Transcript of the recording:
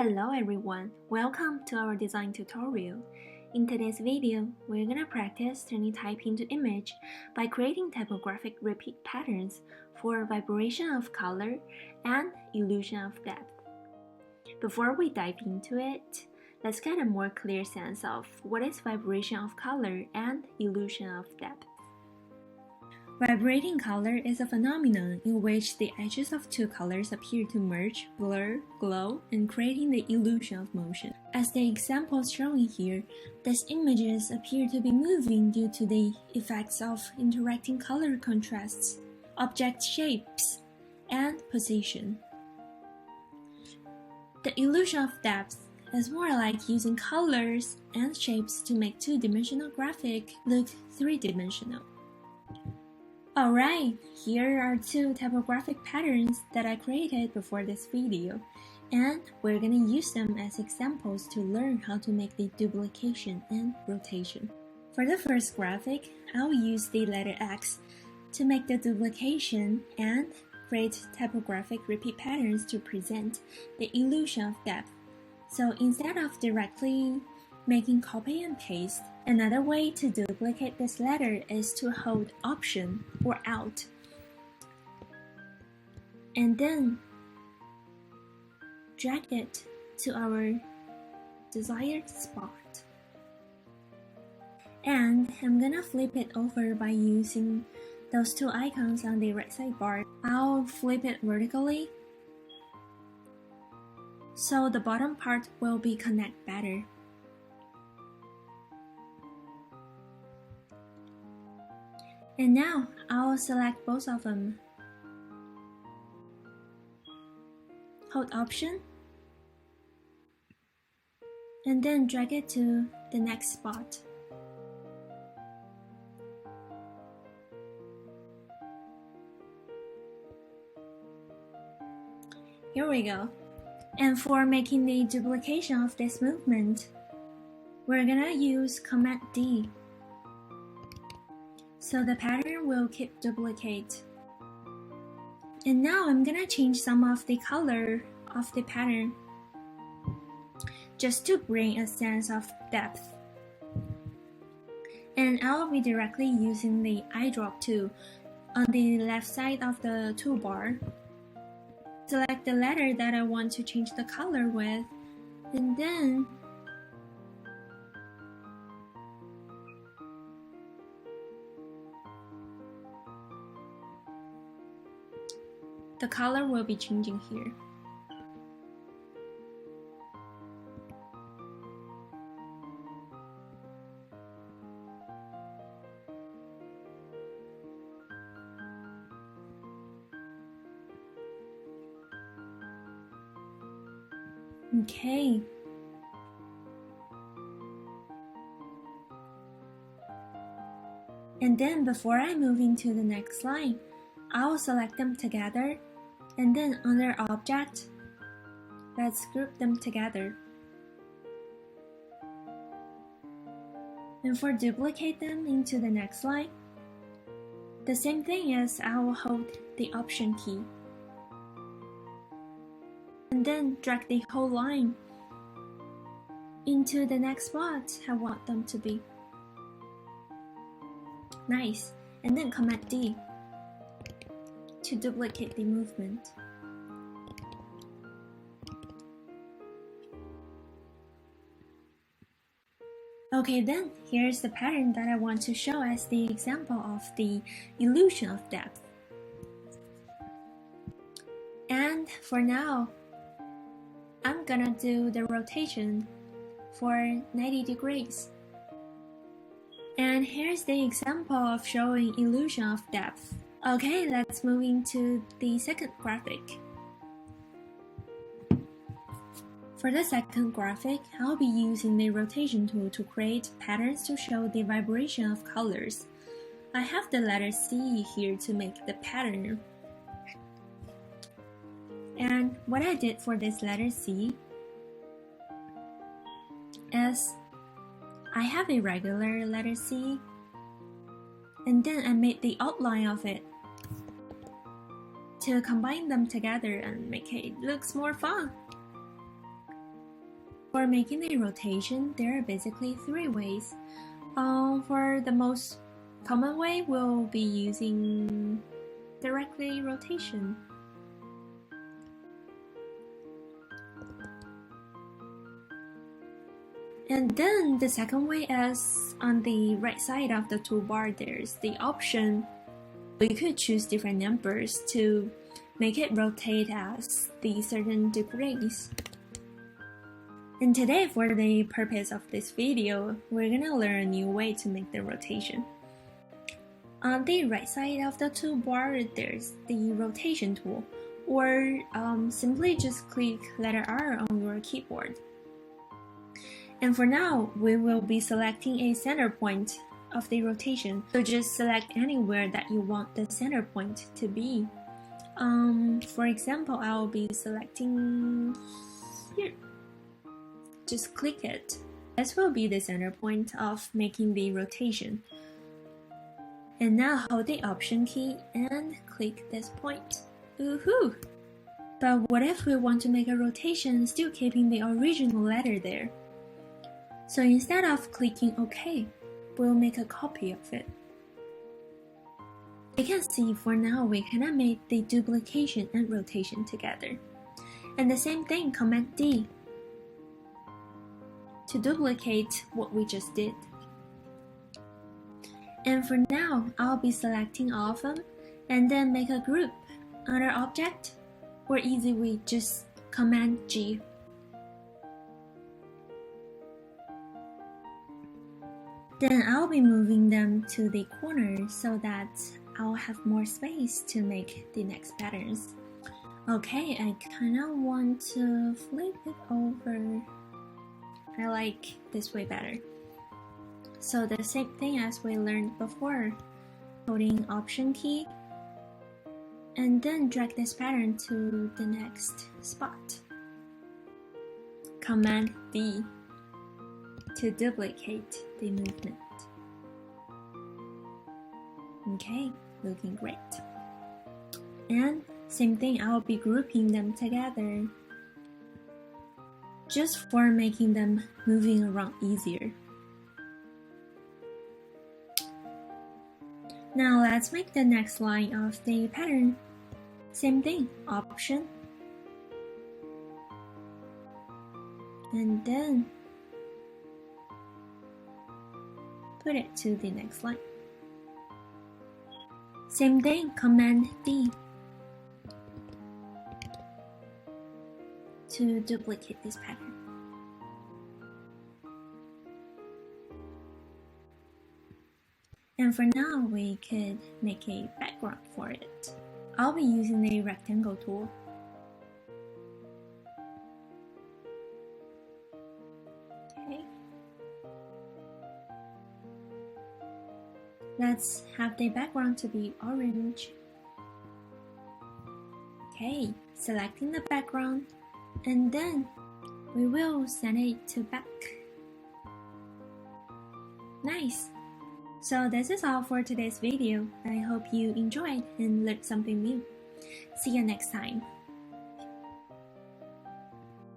Hello everyone, welcome to our design tutorial. In today's video, we're gonna practice turning type into image by creating typographic repeat patterns for vibration of color and illusion of depth. Before we dive into it, let's get a more clear sense of what is vibration of color and illusion of depth. Vibrating color is a phenomenon in which the edges of two colors appear to merge, blur, glow, and creating the illusion of motion. As the examples shown here, these images appear to be moving due to the effects of interacting color contrasts, object shapes, and position. The illusion of depth is more like using colors and shapes to make two-dimensional graphic look three-dimensional. Alright, here are two typographic patterns that I created before this video, and we're gonna use them as examples to learn how to make the duplication and rotation. For the first graphic, I'll use the letter X to make the duplication and create typographic repeat patterns to present the illusion of depth. So instead of directly making copy and paste, another way to duplicate this letter is to hold Option or Alt, and then drag it to our desired spot. And I'm gonna flip it over by using those two icons on the right sidebar. I'll flip it vertically so the bottom part will be connect better. And now, I'll select both of them. Hold Option, and then drag it to the next spot. Here we go. And for making the duplication of this movement, we're gonna use Ctrl D. So the pattern will keep duplicate. And now I'm gonna change some of the color of the pattern just to bring a sense of depth. And I'll be directly using the eyedrop tool on the left side of the toolbar. Select the letter that I want to change the color with, and then the color will be changing here. Okay. And then before I move into the next line, I'll select them together, and then under Object, let's group them together. And for duplicate them into the next line, the same thing is I will hold the Option key. And then drag the whole line into the next spot I want them to be. Nice. And then Ctrl D to duplicate the movement. Okay, then here's the pattern that I want to show as the example of the illusion of depth. And for now, I'm gonna do the rotation for 90 degrees. And here's the example of showing illusion of depth. Okay, let's move into the second graphic. For the second graphic, I'll be using the rotation tool to create patterns to show the vibration of colors. I have the letter C here to make the pattern. And what I did for this letter C is I have a regular letter C, and then I made the outline of it to combine them together and make it look more fun. For making the rotation, there are basically 3 ways. For the most common way, we'll be using directly rotation. And then the second way is on the right side of the toolbar, there's the option. We could choose different numbers to make it rotate as the certain degrees. And today, for the purpose of this video, we're gonna learn a new way to make the rotation. On the right side of the toolbar, there's the rotation tool, or simply just click letter R on your keyboard. And for now, we will be selecting a center point of the rotation. So just select anywhere that you want the center point to be. For example, I'll be selecting here. Just click it. This will be the center point of making the rotation. And now hold the Option key and click this point. Woohoo! But what if we want to make a rotation still keeping the original letter there? So instead of clicking OK, we'll make a copy of it. You can see for now we cannot make the duplication and rotation together. And the same thing, Ctrl D to duplicate what we just did. And for now, I'll be selecting all of them and then make a group under Object, or easy we just Ctrl G. Then I'll be moving them to the corner so that I'll have more space to make the next patterns. Okay, I kinda want to flip it over. I like this way better. So the same thing as we learned before, holding Option key and then drag this pattern to the next spot. Ctrl D to duplicate the movement. Okay, looking great. And same thing, I'll be grouping them together just for making them moving around easier. Now let's make the next line of the pattern. Same thing, Option, and then put it to the next line. Same thing, Ctrl D to duplicate this pattern. And for now, we could make a background for it. I'll be using the rectangle tool. Okay. Let's have the background to be orange. Okay, selecting the background, and then we will send it to back. Nice! So this is all for today's video. I hope you enjoyed and learned something new. See you next time.